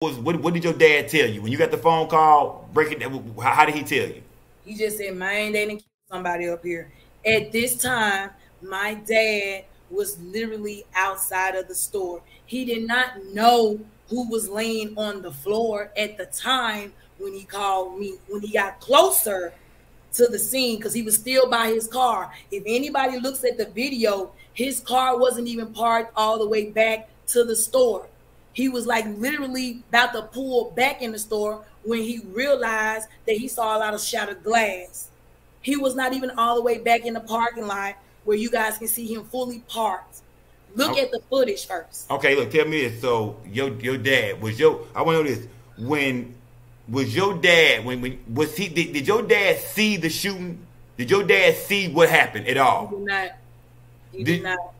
What did your dad tell you when you got the phone call? Break it down. How did he tell you? He just said, "Man, they didn't kill somebody up here." At this time, my dad was literally outside of the store. He did not know who was laying on the floor at the time when he called me. When he got closer to the scene, because he was still by his car. If anybody looks at the video, his car wasn't even parked all the way back to the store. He was like literally about to pull back in the store when he realized that he saw a lot of shattered glass. He was not even all the way back in the parking lot where you guys can see him fully parked. Look at the footage first. Okay, look, tell me this. So your dad was I want to know this. When was your dad when was he did your dad see the shooting? Did your dad see what happened at all? He did not. He did not.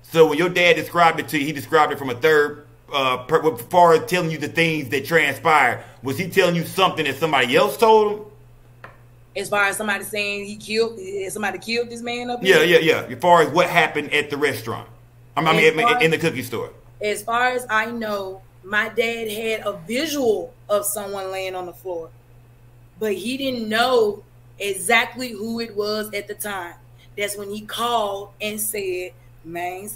So when your dad described it to you, he described it from a third as far as telling you the things that transpired. Was he telling you something that somebody else told him? As far as somebody saying somebody killed this man up here? Yeah. As far as what happened at the restaurant. I mean, in the cookie store. As far as I know, my dad had a visual of someone laying on the floor, but he didn't know exactly who it was at the time. That's when he called and said, "Man,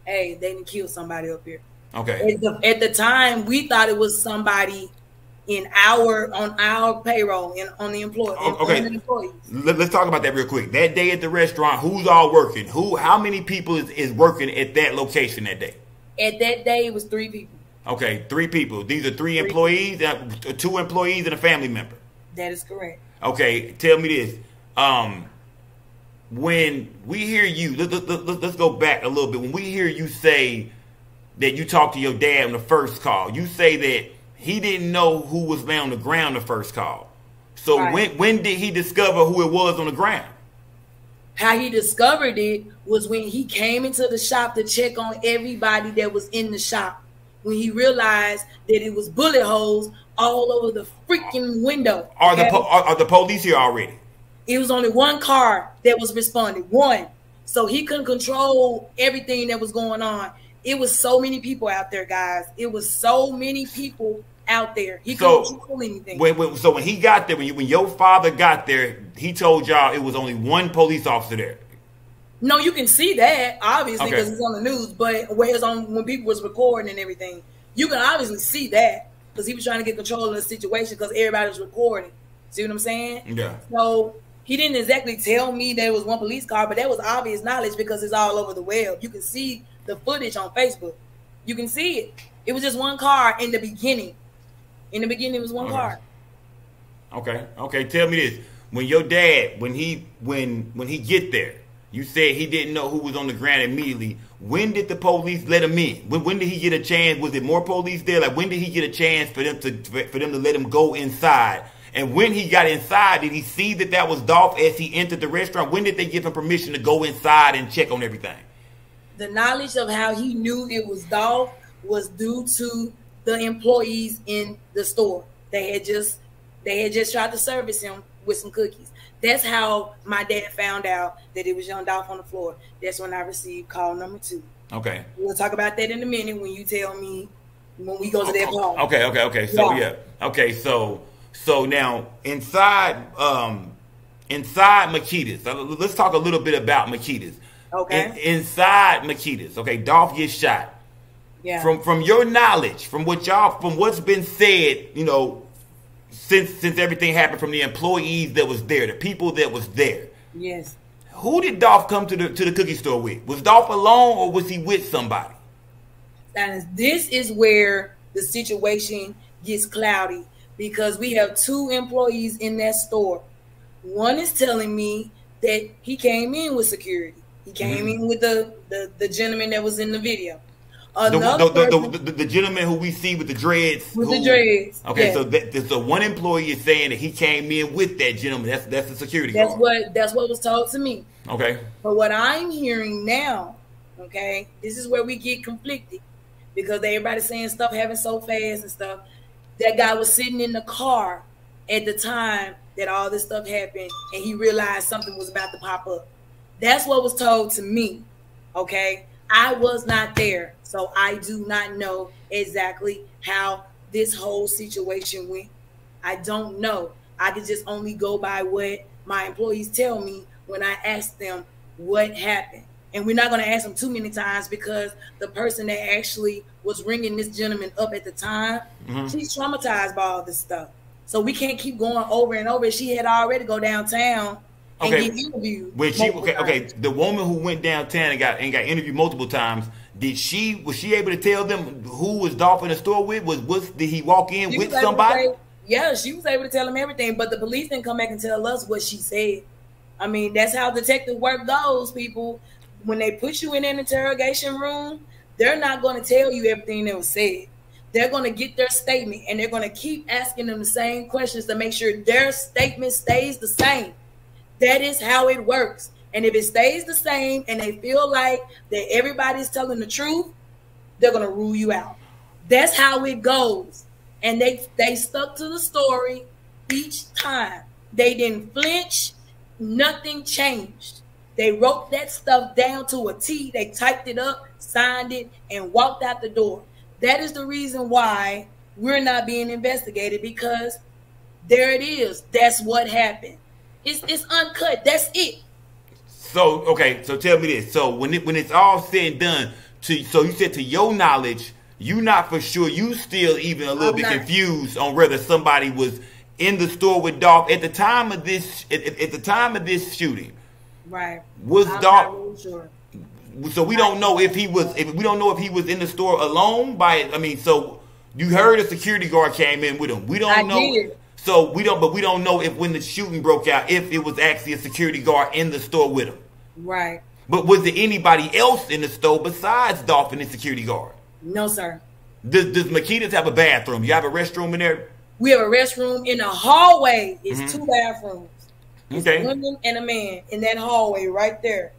hey, they didn't kill somebody up here." Okay. At the time, we thought it was somebody on our payroll and on the employee. Okay. On the employees. Let's talk about that real quick. That day at the restaurant, who's all working? How many people is working at that location that day? At that day, it was 3 people. Okay, 3 people. These are 3 employees, 2 employees and a family member. That is correct. Okay, tell me this. When we hear you, let's go back a little bit. When we hear you say that you talked to your dad on the first call, you say that he didn't know who was laying on the ground the first call. So right. when did he discover who it was on the ground? How he discovered it was when he came into the shop to check on everybody that was in the shop. When he realized that it was bullet holes all over the freaking window. Are the police here already? It was only 1 car that was responding. 1. So he couldn't control everything that was going on. It was so many people out there, guys. It was so many people out there. He couldn't control anything. So when he got there, when your father got there, he told y'all it was only 1 police officer there. No, you can see that obviously because it's on the news. But when people was recording and everything, you can obviously see that because he was trying to get control of the situation because everybody was recording. See what I'm saying? Yeah. So he didn't exactly tell me there was 1 police car, but that was obvious knowledge because it's all over the web. You can see the footage on Facebook. You can see it. It was just 1 car in the beginning. In the beginning, it was 1 car. Okay. Tell me this: when your dad, when he get there, you said he didn't know who was on the ground immediately. When did the police let him in? When did he get a chance? Was it more police there? Like when did he get a chance for them to let him go inside? And when he got inside, did he see that was Dolph as he entered the restaurant? When did they give him permission to go inside and check on everything? The knowledge of how he knew it was Dolph was due to the employees in the store. They had just tried to service him with some cookies. That's how my dad found out that it was young Dolph on the floor. That's when I received call number 2. Okay. We'll talk about that in a minute when you tell me when we go to that call. Okay. So yeah. Okay, so now inside Makedas. Let's talk a little bit about Makedas. Okay. Inside Makedas, okay, Dolph gets shot. Yeah. From your knowledge, from what's been said, since everything happened, from the employees that was there, the people that was there. Yes. Who did Dolph come to the cookie store with? Was Dolph alone or was he with somebody? And this is where the situation gets cloudy because we have 2 employees in that store. One is telling me that he came in with security. He came in with the gentleman that was in the video. The gentleman who we see with the dreads. With the dreads. Okay, yes. So one employee is saying that he came in with that gentleman. That's the security guard. That's what was told to me. Okay. But what I'm hearing now, okay, this is where we get conflicted because everybody's saying stuff happened so fast and stuff. That guy was sitting in the car at the time that all this stuff happened, and he realized something was about to pop up. That's what was told to me, okay? I was not there, so I do not know exactly how this whole situation went. I don't know. I can just only go by what my employees tell me when I ask them what happened. And we're not going to ask them too many times because the person that actually was ringing this gentleman up at the time, she's traumatized by all this stuff. So we can't keep going over and over. She had already go downtown and get interviewed. When she the woman who went downtown and got interviewed multiple times, was she able to tell them who was Dolph in the store with? Did he walk in with somebody? Yeah, she was able to tell him everything, but the police didn't come back and tell us what she said. I mean, that's how detective work goes, people. When they put you in an interrogation room, they're not going to tell you everything that was said. They're going to get their statement, and they're going to keep asking them the same questions to make sure their statement stays the same. That is how it works. And if it stays the same and they feel like that everybody's telling the truth, they're going to rule you out. That's how it goes. And they stuck to the story each time. They didn't flinch. Nothing changed. They wrote that stuff down to a T. They typed it up, signed it, and walked out the door. That is the reason why we're not being investigated, because there it is. That's what happened. It's uncut. That's it. So, okay, so tell me this. So when it's all said and done, so you said to your knowledge, you not for sure, you still even a little bit confused on whether somebody was in the store with Dolph at the time of this shooting. Right. Was Dolph really sure. So we don't know if he was in the store alone so you heard a security guard came in with him. We don't know. Did. So we don't know if when the shooting broke out, if it was actually a security guard in the store with him. Right. But was there anybody else in the store besides Dolph and the security guard? No, sir. Does Makedas have a bathroom? You have a restroom in there? We have a restroom in the hallway. It's 2 bathrooms. It's okay. a woman and a man in that hallway right there.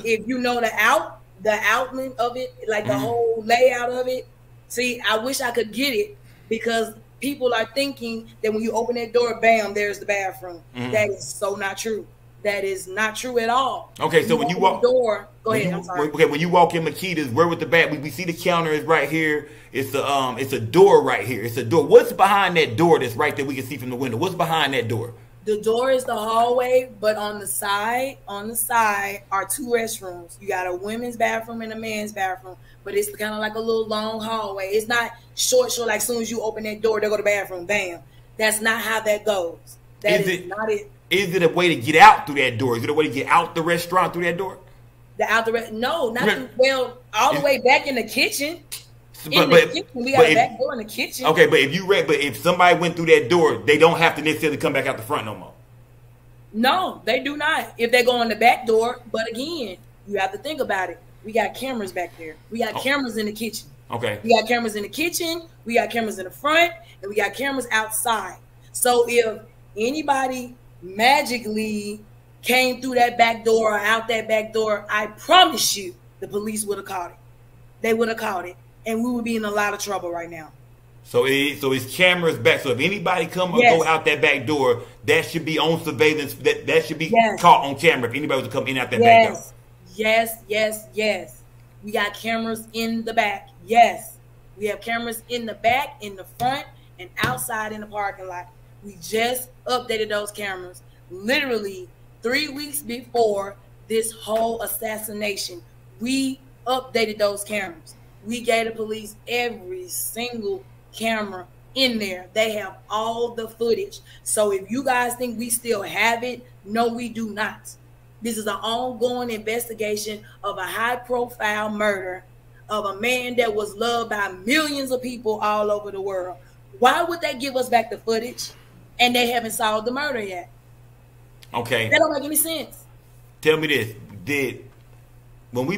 If you know the outline of it, like the whole layout of it. See, I wish I could get it, because people are thinking that when you open that door, bam, there's the bathroom. That is so not true. That is not true at all. Okay, so when you walk the door, go ahead. I'm sorry. Okay, when you walk in Makedas, where with the back, we see the counter is right here. It's a door right here. It's a door. What's behind that door that's right there we can see from the window? What's behind that door? The door is the hallway, but on the side are 2 restrooms. You got a women's bathroom and a man's bathroom, but it's kind of like a little long hallway. It's not short, like as soon as you open that door, they go to the bathroom, bam. That's not how that goes. That is not it. Is it a way to get out through that door? Is it a way to get out the restaurant through that door? No, not all the way back in the kitchen. We got a back door in the kitchen. Okay, but if somebody went through that door, they don't have to necessarily come back out the front no more. No, they do not. If they go in the back door, but again, you have to think about it. We got cameras back there. We got cameras in the kitchen. Okay. We got cameras in the kitchen. We got cameras in the front, and we got cameras outside. So if anybody magically came through that back door or out that back door, I promise you, the police would have caught it. They would have caught it. And we would be in a lot of trouble right now. So it's cameras back. So if anybody come or go out that back door, that should be on surveillance. That should be caught on camera. If anybody was to come in out that back door. Yes. We got cameras in the back. Yes. We have cameras in the back, in the front, and outside in the parking lot. We just updated those cameras literally 3 weeks before this whole assassination. We updated those cameras. We gave the police every single camera in there. They have all the footage. So if you guys think we still have it, no, we do not. This is an ongoing investigation of a high-profile murder of a man that was loved by millions of people all over the world. Why would they give us back the footage and they haven't solved the murder yet? Okay. That don't make any sense. Tell me this. Whenever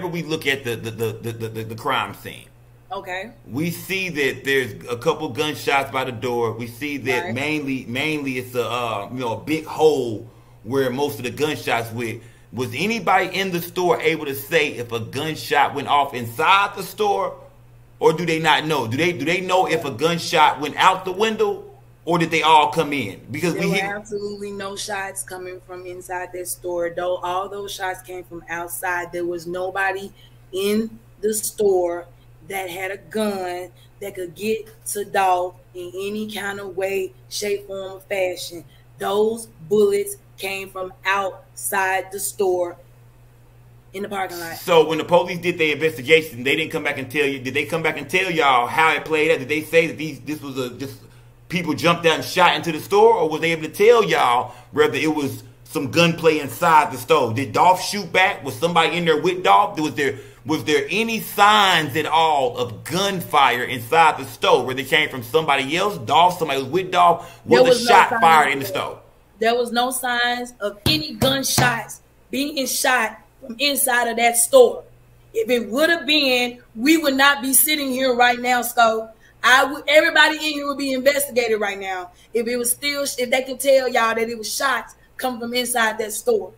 we look at the crime scene, okay, we see that there's a couple gunshots by the door. We see that mainly it's a big hole where most of the gunshots went. Was anybody in the store able to say if a gunshot went off inside the store, or do they not know? Do they know if a gunshot went out the window, or did they all come in? Because there were absolutely no shots coming from inside that store. Though all those shots came from outside. There was nobody in the store that had a gun that could get to Dolph in any kind of way, shape, form, or fashion. Those bullets came from outside the store in the parking lot. So when the police did their investigation, they didn't come back and tell you. Did they come back and tell y'all how it played out? Did they say that this was just people jumped out and shot into the store, or was they able to tell y'all whether it was some gunplay inside the store? Did Dolph shoot back? Was somebody in there with Dolph? Was there any signs at all of gunfire inside the store where they came from somebody else? Dolph, somebody was with Dolph? Was a shot fired in the store? There was no signs of any gunshots being shot from inside of that store. If it would have been, we would not be sitting here right now, Scope. Everybody in here would be investigated right now. If they could tell y'all that it was shots come from inside that store.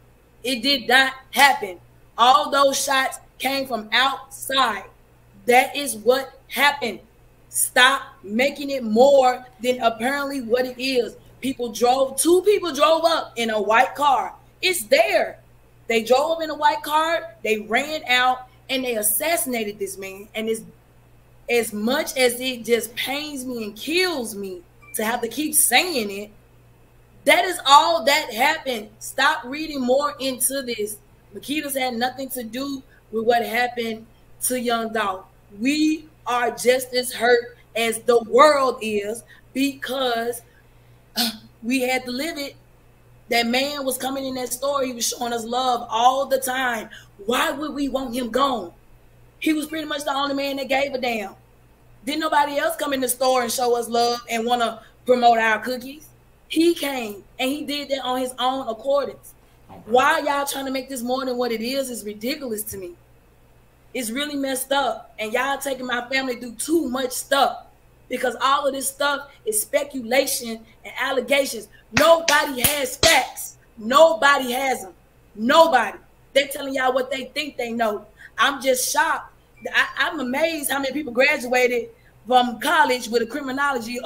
It did not happen. All those shots came from outside. That is what happened. Stop making it more than apparently what it is. Two people drove up in a white car. It's there. They drove up in a white car, they ran out, and they assassinated this man. And it's, as much as it just pains me and kills me to have to keep saying it, that is all that happened. Stop reading more into this. Makedas had nothing to do with what happened to young Dolph. We are just as hurt as the world is because we had to live it. That man was coming in that store. He was showing us love all the time. Why would we want him gone? He was pretty much the only man that gave a damn. Didn't nobody else come in the store and show us love and want to promote our cookies? He came, and he did that on his own accordance. Why y'all trying to make this more than what it is ridiculous to me. It's really messed up, and y'all taking my family through too much stuff because all of this stuff is speculation and allegations. Nobody has facts. Nobody has them. Nobody. They're telling y'all what they think they know. I'm just shocked. I'm amazed how many people graduated from college with a criminology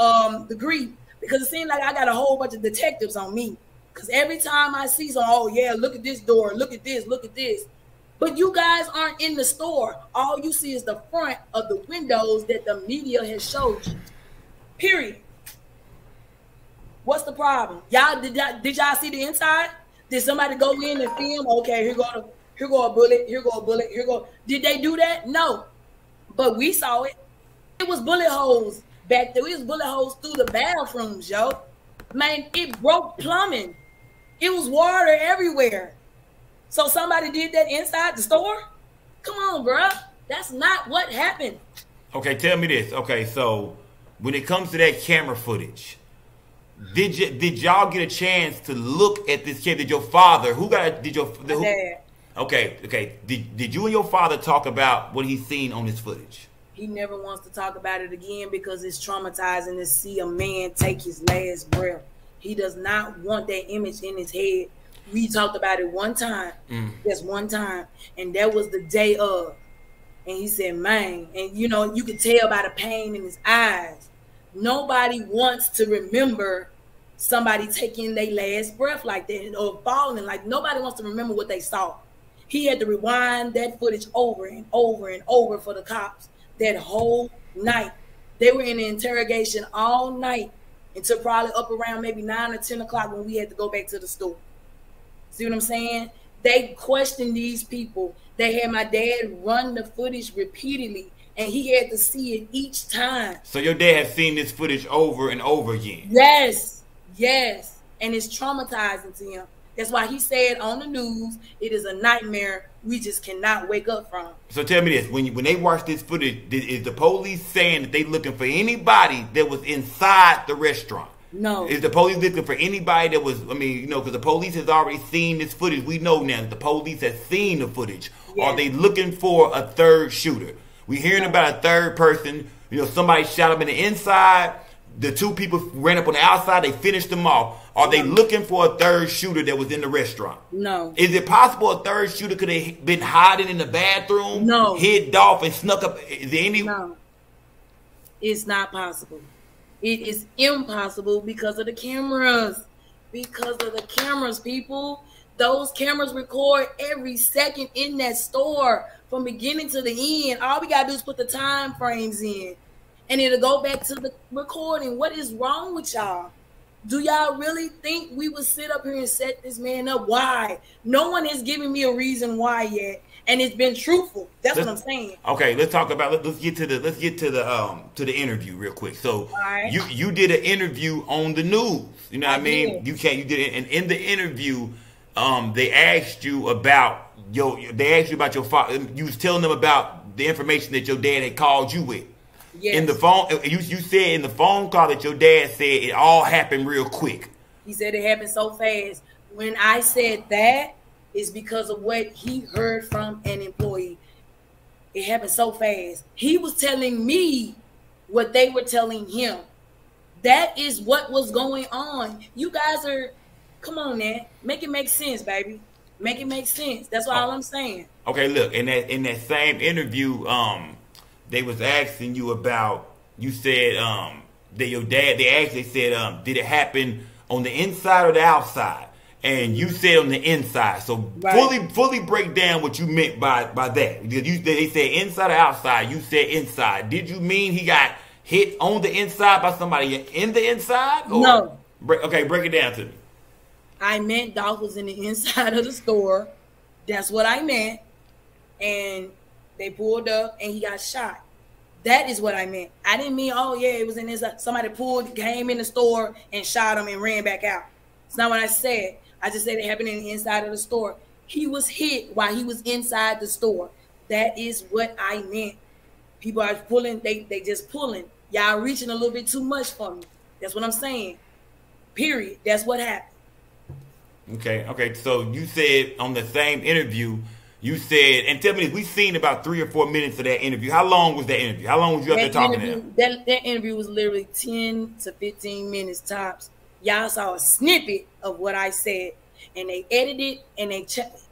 degree, because it seems like I got a whole bunch of detectives on me. Because every time I see some, oh yeah, look at this door, look at this, look at this. But you guys aren't in the store. All you see is the front of the windows that the media has showed you. Period. What's the problem? Did y'all see the inside? Did somebody go in and film? Okay, here go a bullet, here go a bullet, here go. Did they do that? No. But we saw it. It was bullet holes back there. It was bullet holes through the bathrooms, yo. Man, it broke plumbing. It was water everywhere. So somebody did that inside the store? Come on, bro. That's not what happened. Okay, tell me this. Okay, so when it comes to that camera footage, did y'all get a chance to look at this kid? Did your father, Dad. Okay. Did you and your father talk about what he's seen on this footage? He never wants to talk about it again because it's traumatizing to see a man take his last breath. He does not want that image in his head. We talked about it one time, just one time, and that was the day of. And he said, man, and you know, you could tell by the pain in his eyes. Nobody wants to remember somebody taking their last breath like that or falling. Like, nobody wants to remember what they saw. He had to rewind that footage over and over and over for the cops that whole night. They were in the interrogation all night until probably up around maybe 9 or 10 o'clock when we had to go back to the store. See what I'm saying? They questioned these people. They had my dad run the footage repeatedly, and he had to see it each time. So your dad has seen this footage over and over again? Yes, yes. And it's traumatizing to him. That's why he said on the news, it is a nightmare we just cannot wake up from. So tell me this, when they watch this footage, is the police saying that they looking for anybody that was inside the restaurant? No. Is the police looking for anybody that was, I mean, you know, because the police has already seen this footage. We know now that the police has seen the footage. Yes. Are they looking for a third shooter? We're hearing about a third person. You know, somebody shot him in the inside. The two people ran up on the outside. They finished them off. Are they looking for a third shooter that was in the restaurant? No. Is it possible a third shooter could have been hiding in the bathroom? No. Hid Dolph and snuck up? Is there any? No. It's not possible. It is impossible because of the cameras. Because of the cameras, people. Those cameras record every second in that store from beginning to the end. All we gotta do is put the time frames in, and it'll go back to the recording. What is wrong with y'all? Do y'all really think we would sit up here and set this man up? Why? No one has given me a reason why yet, and it's been truthful. That's what I'm saying. Okay, let's talk about. Let's get to the interview real quick. So right. you did an interview on the news. You know what I mean? Did. You did it, and in the interview, they asked you about your father. You was telling them about the information that your dad had called you with. Yes. In the phone, you said in the phone call that your dad said it all happened real quick. He said it happened so fast. When I said that, it's because of what he heard from an employee. It happened so fast. He was telling me what they were telling him. That is what was going on. You guys are, come on, man, make it make sense, baby. Make it make sense. That's all I'm saying. Okay, look, in that same interview, they was asking you about. You said that your dad. They said, did it happen on the inside or the outside? And you said on the inside. So right. fully break down what you meant by that. They said inside or outside. You said inside. Did you mean he got hit on the inside by somebody in the inside? Or? No. Okay, break it down to me. I meant Dolph was in the inside of the store. That's what I meant. And they pulled up and he got shot. That is what I meant. I didn't mean, oh yeah, it was in this. Somebody came in the store and shot him and ran back out. It's not what I said. I just said it happened in the inside of the store. He was hit while he was inside the store. That is what I meant. People are pulling, they just pulling. Y'all reaching a little bit too much for me. That's what I'm saying. Period. That's what happened. Okay. So you said on the same interview, you said, and tell me this, we've seen about 3 or 4 minutes of that interview. How long was that interview? How long was you up there talking to them? That interview was literally 10 to 15 minutes tops. Y'all saw a snippet of what I said, and they edited and they checked.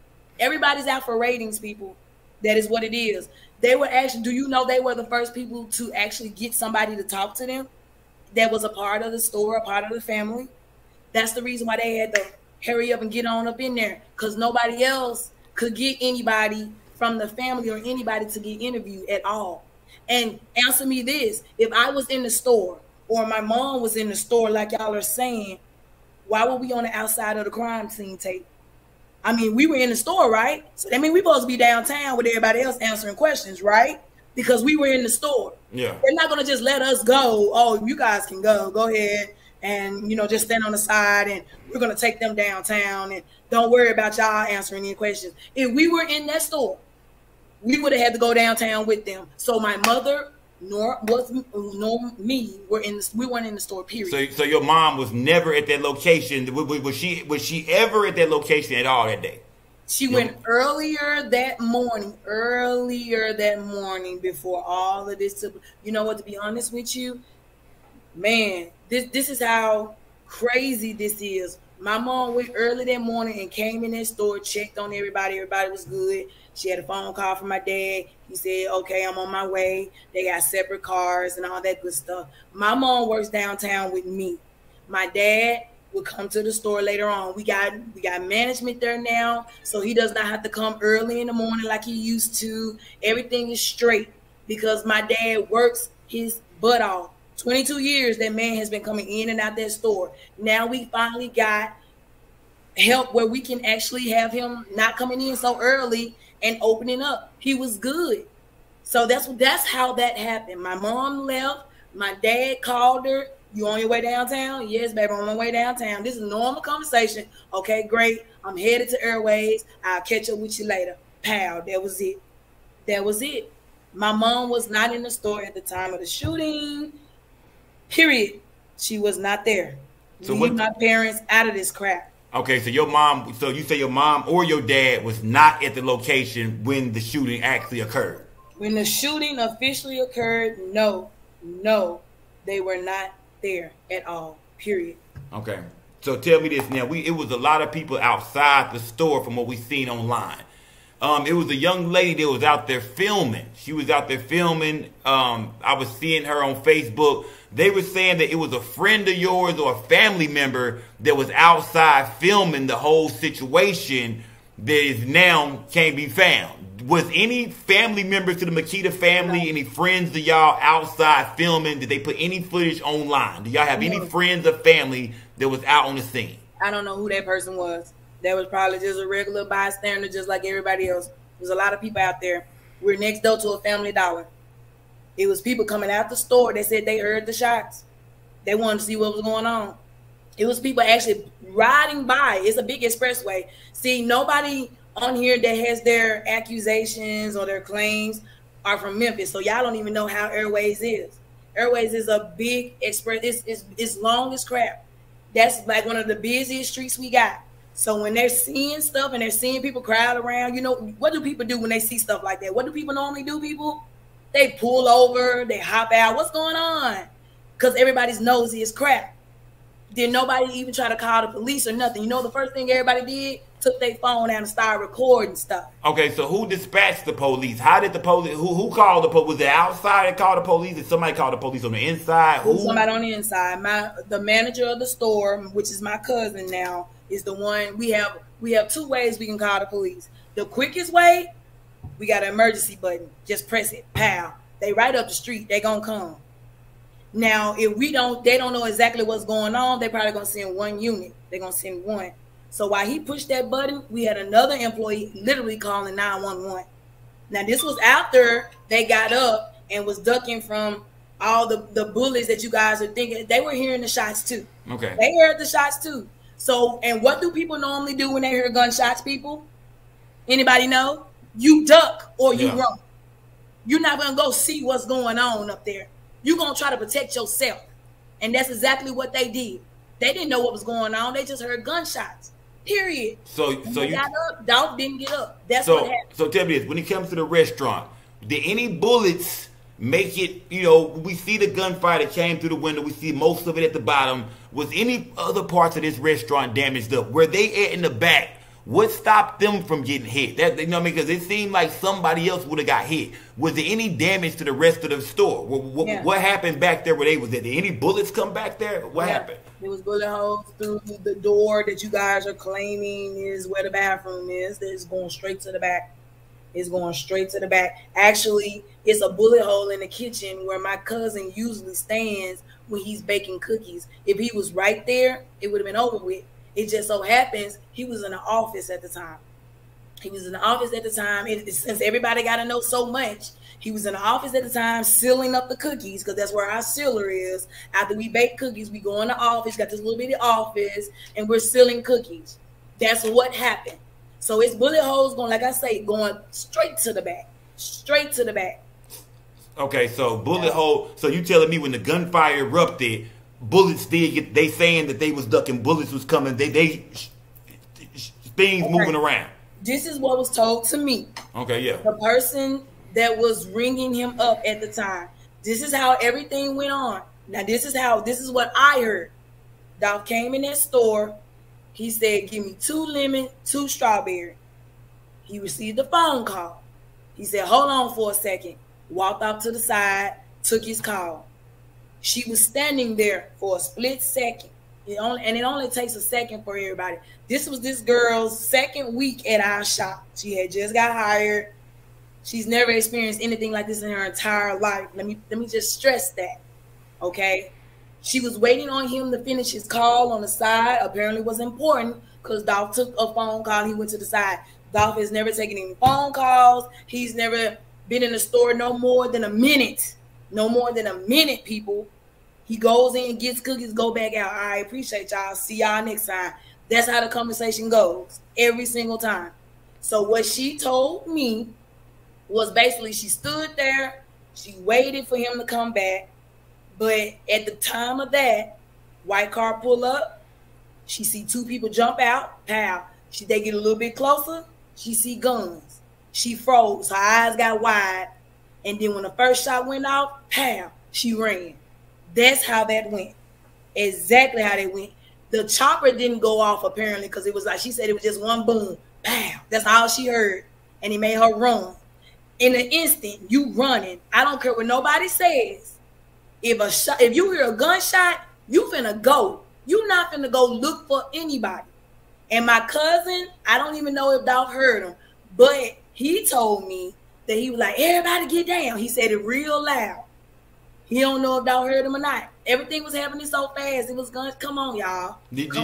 Everybody's out for ratings, people. That is what it is. They were actually, do you know they were the first people to actually get somebody to talk to them that was a part of the store, a part of the family? That's the reason why they had to hurry up and get on up in there, because nobody else could get anybody from the family or anybody to get interviewed at all. And answer me this, if I was in the store or my mom was in the store like y'all are saying, why were we on the outside of the crime scene tape? I mean, we were in the store, right? So that means we're supposed to be downtown with everybody else answering questions, right? Because we were in the store. Yeah. They're not going to just let us go. Oh, you guys can go ahead and, just stand on the side and we're going to take them downtown and don't worry about y'all answering any questions. If we were in that store, we would have had to go downtown with them. So my mother nor me we weren't in the store, period. So your mom was never at that location. Was she ever at that location at all that day? She went earlier that morning before all of this took. You know what, to be honest with you, man, this is how crazy this is. My mom went early that morning and came in that store, checked on everybody. Everybody was good. She had a phone call from my dad. He said, okay, I'm on my way. They got separate cars and all that good stuff. My mom works downtown with me. My dad will come to the store later on. We got management there now, so he does not have to come early in the morning like he used to. Everything is straight because my dad works his butt off. 22 years that man has been coming in and out that store. Now we finally got help where we can actually have him not coming in so early and opening up. He was good. So that's how that happened. My mom left. My dad called her. You on your way downtown? Yes, baby, I'm on my way downtown. This is a normal conversation. Okay, great. I'm headed to Airways. I'll catch up with you later. Pow, that was it. That was it. My mom was not in the store at the time of the shooting. Period. She was not there. So leave my parents out of this crap. Okay, so you say your mom or your dad was not at the location when the shooting actually occurred? When the shooting officially occurred, no, they were not there at all, period. Okay, so tell me this now. It was a lot of people outside the store from what we've seen online. It was a young lady that was out there filming. She was out there filming. I was seeing her on Facebook. They were saying that it was a friend of yours or a family member that was outside filming the whole situation that is now can't be found. Was any family members to the Makedas family, any friends of y'all outside filming? Did they put any footage online? Do y'all have any friends or family that was out on the scene? I don't know who that person was. That was probably just a regular bystander, just like everybody else. There's a lot of people out there. We're next door to a Family Dollar. It was people coming out the store. They said they heard the shots. They wanted to see what was going on. It was people actually riding by. It's a big expressway. See, nobody on here that has their accusations or their claims are from Memphis. So y'all don't even know how Airways is. Airways is a big express. It's long as crap. That's like one of the busiest streets we got. So when they're seeing stuff and they're seeing people crowd around, you know, what do people do when they see stuff like that? What do people normally do, people? They pull over, they hop out. What's going on? Because everybody's nosy as crap. Then nobody even try to call the police or nothing. You know, the first thing everybody did, took their phone out and started recording stuff. Okay, so who dispatched the police? How did the police, who called the police? Was it outside that called the police? Did somebody call the police on the inside? Who? Somebody on the inside. The manager of the store, which is my cousin now, is the one. We have two ways we can call the police. The quickest way, we got an emergency button. Just press it. Pow. They right up the street. They gonna come. Now, if they don't know exactly what's going on, they probably gonna send one unit. They're gonna send one. So while he pushed that button, we had another employee literally calling 911. Now, this was after they got up and was ducking from all the bullets that you guys are thinking. They were hearing the shots too. Okay. They heard the shots too. So, and what do people normally do when they hear gunshots, people? Anybody know? You duck or you run. You're not going to go see what's going on up there. You're going to try to protect yourself. And that's exactly what they did. They didn't know what was going on. They just heard gunshots. Period. So you got up, Dolph didn't get up. That's what happened. So tell me this, when it comes to the restaurant, did any bullets make it, you know, we see the gunfire that came through the window, we see most of it at the bottom. Was any other parts of this restaurant damaged up? Were they in the back? What stopped them from getting hit? That, you know, because it seemed like somebody else would have got hit. Was there any damage to the rest of the store? What happened back there where they was at? Did any bullets come back there? What happened? There was bullet holes through the door that you guys are claiming is where the bathroom is. It's going straight to the back. It's going straight to the back. Actually, it's a bullet hole in the kitchen where my cousin usually stands when he's baking cookies. If he was right there, it would have been over with. It just so happens he was in the office at the time. He was in the office at the time. Since everybody got to know so much, he was in the office at the time sealing up the cookies because that's where our sealer is. After we bake cookies, we go in the office, got this little bitty office, and we're sealing cookies. That's what happened. So it's bullet holes going, like I say, going straight to the back. Straight to the back. Okay, so bullet hole. So you telling me when the gunfire erupted, bullets did get, they saying that they was ducking, bullets was coming, things moving around. This is what was told to me. Okay, yeah. The person that was ringing him up at the time. This is how everything went on. Now, this is what I heard. Dolph came in that store. He said, give me 2 lemon, 2 strawberry. He received a phone call. He said, hold on for a second. Walked off to the side, took his call. She was standing there for a split second. It only takes a second for everybody. This was this girl's second week at our shop. She had just got hired. She's never experienced anything like this in her entire life. Let me just stress that. Okay? She was waiting on him to finish his call on the side. Apparently it was important because Dolph took a phone call. He went to the side. Dolph has never taken any phone calls. He's never been in the store no more than a minute. No more than a minute, people. He goes in, gets cookies, go back out. I appreciate y'all. See y'all next time. That's how the conversation goes every single time. So what she told me was basically she stood there. She waited for him to come back. But at the time of that, white car pull up. She see 2 people jump out. Pow. They get a little bit closer. She see guns. She froze. Her eyes got wide. And then when the first shot went off, pow, she ran. That's how that went. Exactly how they went. The chopper didn't go off apparently because it was like she said it was just one boom. Pow. That's all she heard. And he made her run. In an instant, you running. I don't care what nobody says. If you hear a gunshot, you finna go. You not finna go look for anybody. And my cousin, I don't even know if Dolph heard him, but He told me that he was like, everybody get down. He said it real loud. He don't know if y'all heard him or not. Everything was happening so fast. It was going to come on, y'all. Did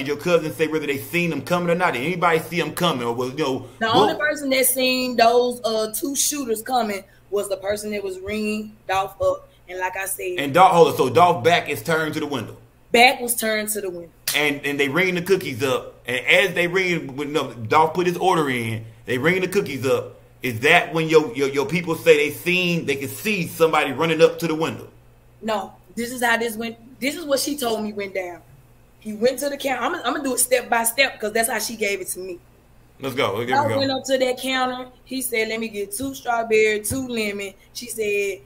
your cousin say whether they seen him coming or not? Did anybody see him coming? Or was, the only person that seen those two shooters coming was the person that was ringing Dolph up. And like I said. And Dolph, so Dolph's back is turned to the window. Back was turned to the window. And they ringing the cookies up. And as they ringing, Dolph put his order in, they ringing the cookies up. Is that when your people say they can see somebody running up to the window? No, this is how this went. This is what she told me went down. He went to the counter. I'm gonna do it step by step because that's how she gave it to me. Let's go. I went up to that counter. He said, "Let me get 2 strawberry, 2 lemon." She said,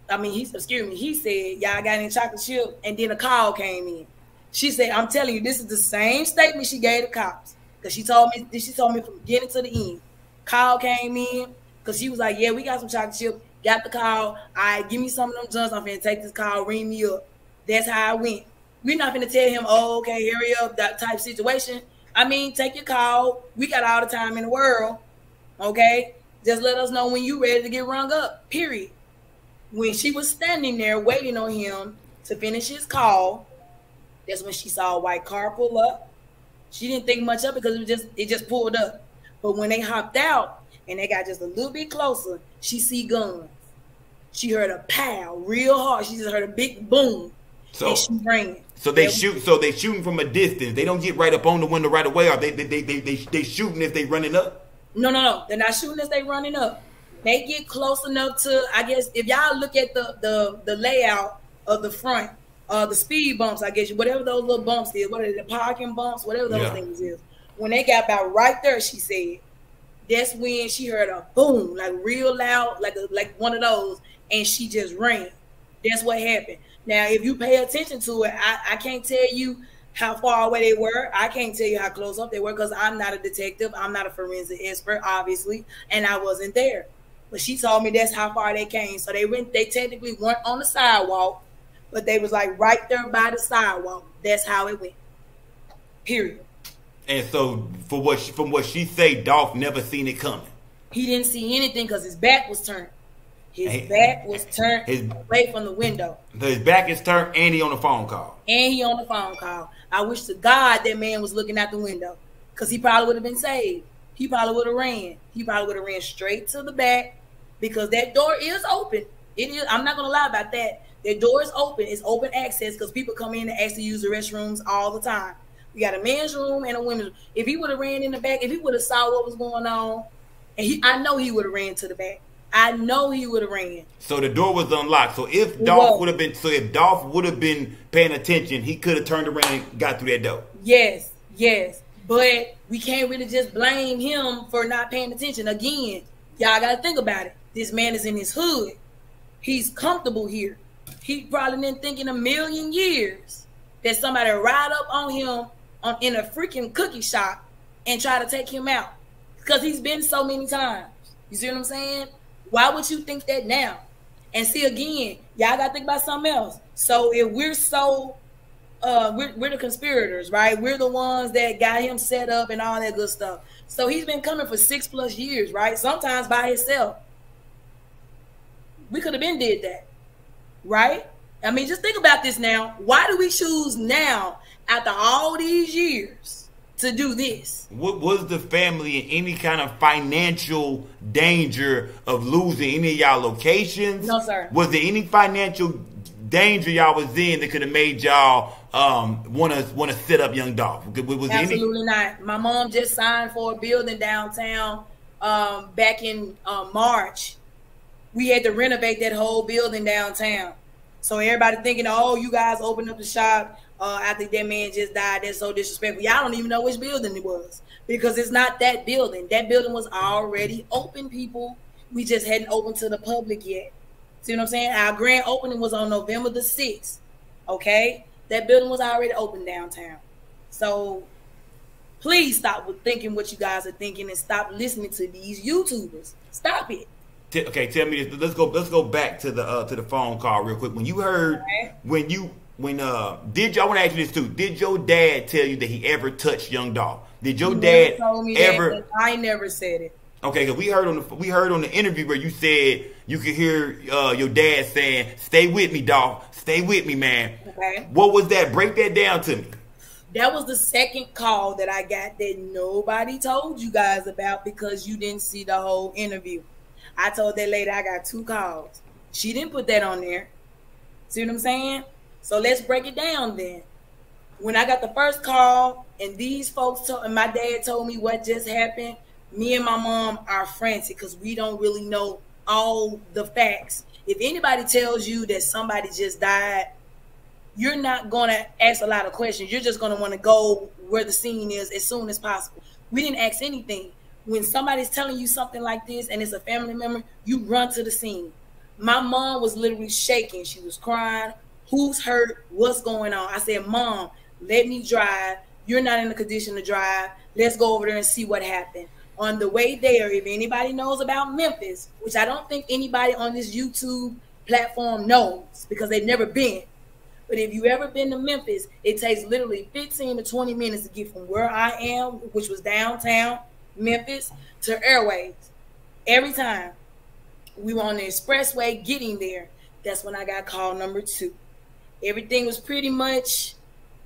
he said, "Y'all got any chocolate chip?" And then a call came in. She said, "I'm telling you, this is the same statement she gave the cops because she told me from beginning to the end." Call came in because she was like, "Yeah, we got some chocolate chip." Got the call. All right, give me some of them Johns. I'm finna take this call. Ring me up. That's how I went. We're not finna tell him, "Oh, okay, hurry up," that type situation. I mean, take your call. We got all the time in the world. Okay? Just let us know when you ready to get rung up. Period. When she was standing there waiting on him to finish his call, that's when she saw a white car pull up. She didn't think much of it because it just pulled up. But when they hopped out and they got just a little bit closer, she see guns. She heard a pow real hard. She just heard a big boom. And she ran. So they shooting from a distance. They don't get right up on the window right away. Or they shooting as they running up. No. They're not shooting as they running up. They get close enough to, I guess, if y'all look at the layout of the front, the speed bumps, I guess, whatever those little bumps is, what are they, the parking bumps, whatever those things is. When they got about right there, she said, that's when she heard a boom, like real loud, like one of those, and she just ran. That's what happened. Now, if you pay attention to it, I can't tell you how far away they were. I can't tell you how close up they were because I'm not a detective. I'm not a forensic expert, obviously, and I wasn't there. But she told me that's how far they came. So they technically weren't on the sidewalk, but they was like right there by the sidewalk. That's how it went. Period. And so, from what she say, Dolph never seen it coming. He didn't see anything because his back was turned. His back was turned away from the window. His back is turned, and he on the phone call. I wish to God that man was looking out the window, because he probably would have been saved. He probably would have ran. He probably would have ran straight to the back, because that door is open. It is. I'm not gonna lie about that. That door is open. It's open access because people come in and actually use the restrooms all the time. We got a men's room and a women's room. If he would have ran in the back, if he would have saw what was going on, and I know he would have ran to the back. I know he would have ran. So the door was unlocked. So if Dolph would have been paying attention, he could have turned around and got through that door. Yes. But we can't really just blame him for not paying attention. Again, y'all gotta think about it. This man is in his hood. He's comfortable here. He probably didn't think in a million years that somebody would ride up on him in a freaking cookie shop and try to take him out, because he's been so many times. You see what I'm saying? Why would you think that now? And see, again, y'all got to think about something else. So if we're we're the conspirators, right? We're the ones that got him set up and all that good stuff. So he's been coming for 6+ years, right? Sometimes by himself. We could have been did that, right? I mean, just think about this now. Why do we choose now, after all these years, to do this? Was the family in any kind of financial danger of losing any of y'all locations? No, sir. Was there any financial danger y'all was in that could have made y'all want to set up young Dolph? Absolutely not. My mom just signed for a building downtown back in March. We had to renovate that whole building downtown. So everybody thinking, oh, you guys opened up the shop after that man just died. That's so disrespectful. Y'all don't even know which building it was, because it's not that building. That building was already open, people. We just hadn't opened to the public yet. See what I'm saying? Our grand opening was on November the 6th. Okay? That building was already open downtown. So please stop with thinking what you guys are thinking and stop listening to these YouTubers. Stop it. Okay, tell me this. Let's go back to the phone call real quick. When you heard, I want to ask you this too. Did your dad tell you that he ever touched young Dolph? Did your dad told me ever? That, I never said it. Okay, because we heard on the interview where you said you could hear your dad saying, "Stay with me, Dolph. Stay with me, man." Okay. What was that? Break that down to me. That was the second call that I got that nobody told you guys about because you didn't see the whole interview. I told that lady I got 2 calls. She didn't put that on there. See what I'm saying? So let's break it down then. When I got the first call and these folks and my dad told me what just happened, me and my mom are frantic because we don't really know all the facts. If anybody tells you that somebody just died, you're not going to ask a lot of questions. You're just going to want to go where the scene is as soon as possible. We didn't ask anything. When somebody's telling you something like this and it's a family member, you run to the scene. My mom was literally shaking. She was crying. Who's hurt? What's going on? I said, Mom, let me drive. You're not in the condition to drive. Let's go over there and see what happened. On the way there, if anybody knows about Memphis, which I don't think anybody on this YouTube platform knows because they've never been. But if you ever been to Memphis, it takes literally 15 to 20 minutes to get from where I am, which was downtown Memphis, to Airways. Every time we were on the expressway getting there, that's when I got call number 2. Everything was pretty much,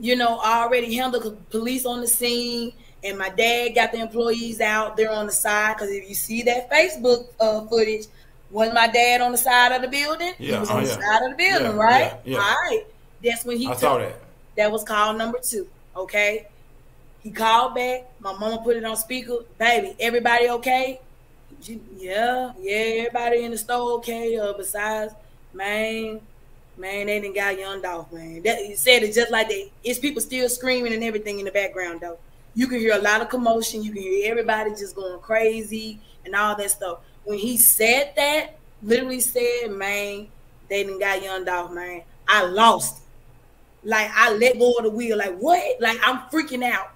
already handled. Police on the scene, and my dad got the employees out there on the side. Because if you see that Facebook footage, wasn't my dad on the side of the building? Yeah, he was on the side of the building, right? Yeah. All right. That's when I saw that. That was call number 2. Okay. He called back. My mama put it on speaker. Baby, everybody okay? Yeah, everybody in the store okay. Besides, man, they done got young Dolph, man. He said it just like that. It's people still screaming and everything in the background, though. You can hear a lot of commotion. You can hear everybody just going crazy and all that stuff. When he said that, literally said, man, they done got young Dolph, man. I lost it. Like, I let go of the wheel. Like, what? Like, I'm freaking out.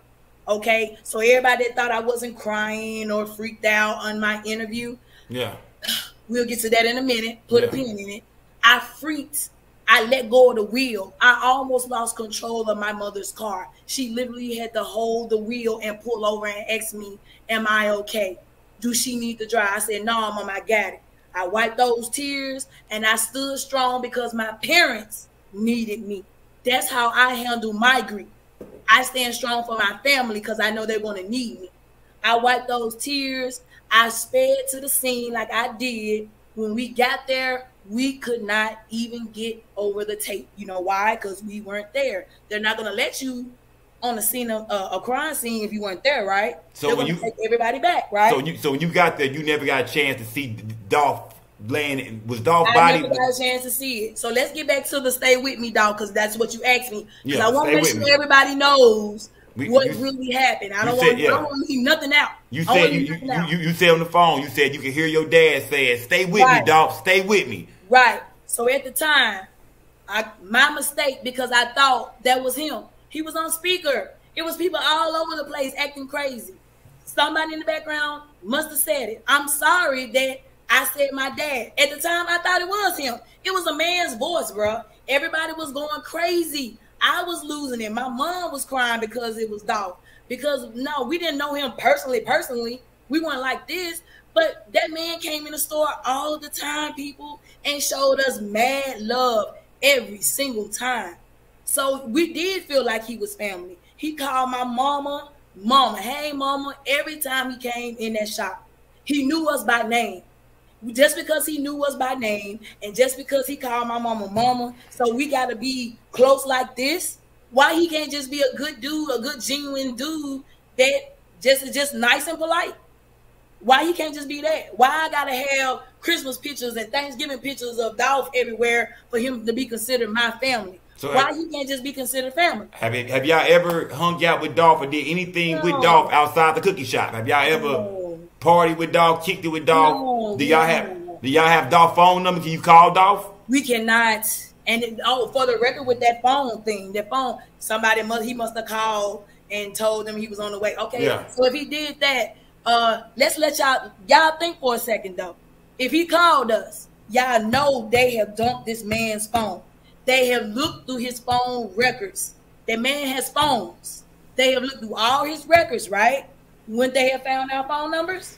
Okay? So everybody that thought I wasn't crying or freaked out on my interview. Yeah. We'll get to that in a minute. Put a pin in it. I freaked. I let go of the wheel. I almost lost control of my mother's car. She literally had to hold the wheel and pull over and ask me, am I okay? Do she need to drive? I said, no, Mom, I got it. I wiped those tears and I stood strong because my parents needed me. That's how I handle my grief. I stand strong for my family because I know they're going to need me. I wiped those tears. I sped to the scene like I did. When we got there, we could not even get over the tape. You know why? Because we weren't there. They're not going to let you on the scene of a crime scene if you weren't there, right? So when you take everybody back, right? So when you got there, you never got a chance to see Dolph laying. Was Dolph body? I never got a chance to see it. So let's get back to the stay with me, dog, because that's what you asked me. Because I want to make sure everybody knows what really happened. I don't want to leave nothing out. You said you said on the phone. You said you could hear your dad saying, "Stay with me, Dolph. Stay with me." Right. So at the time, my mistake because I thought that was him. He was on speaker. It was people all over the place acting crazy. Somebody in the background must have said it. I'm sorry that I said my dad. At the time, I thought it was him. It was a man's voice, bro. Everybody was going crazy. I was losing it. My mom was crying because it was Dolph. Because, no, we didn't know him personally. We weren't like this. But that man came in the store all the time, people, and showed us mad love every single time. So we did feel like he was family. He called my mama, hey, mama, every time he came in that shop. He knew us by name. Just because he knew us by name and just because he called my mama, so we got to be close like this. Why he can't just be a good dude, a good genuine dude that just nice and polite? Why he can't just be that? Why I got to have Christmas pictures and Thanksgiving pictures of Dolph everywhere for him to be considered my family? So why he can't just be considered family? Have y'all ever hung out with Dolph or did anything with Dolph outside the cookie shop? Have y'all ever partied with Dolph, kicked it with Dolph? Do y'all have Dolph phone number? Can you call Dolph? We cannot. And for the record, with that phone thing, he must have called and told them he was on the way. Okay, so if he did that, let's let y'all think for a second though. If he called us, y'all know they have dumped this man's phone. They have looked through his phone records. That man has phones. They have looked through all his records, right? Wouldn't they have found our phone numbers?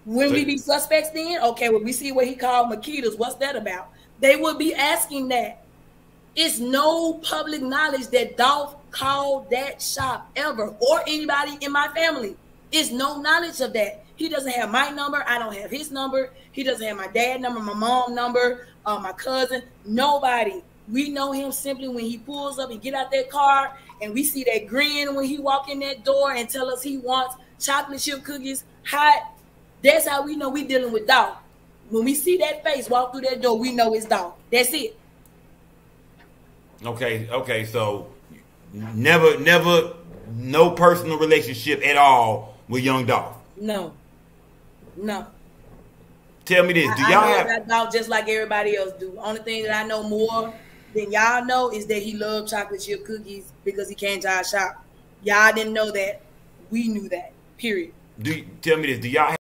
Wouldn't we be suspects then? Okay, well, we see what he called Makedas. What's that about? They would be asking that. It's no public knowledge that Dolph called that shop ever, or anybody in my family. It's no knowledge of that. He doesn't have my number. I don't have his number. He doesn't have my dad number, my mom number, my cousin. Nobody. We know him simply when he pulls up and get out that car, and we see that grin when he walk in that door and tell us he wants chocolate chip cookies hot. That's how we know we dealing with Dolph. When we see that face walk through that door, we know it's Dolph. That's it. Okay. So never, no personal relationship at all with young Dolph. No. Tell me this: do y'all have that Dolph just like everybody else do? Only thing that I know more than y'all know is that he loved chocolate chip cookies because he came to our shop. Y'all didn't know that. We knew that. Period. Tell me this: do y'all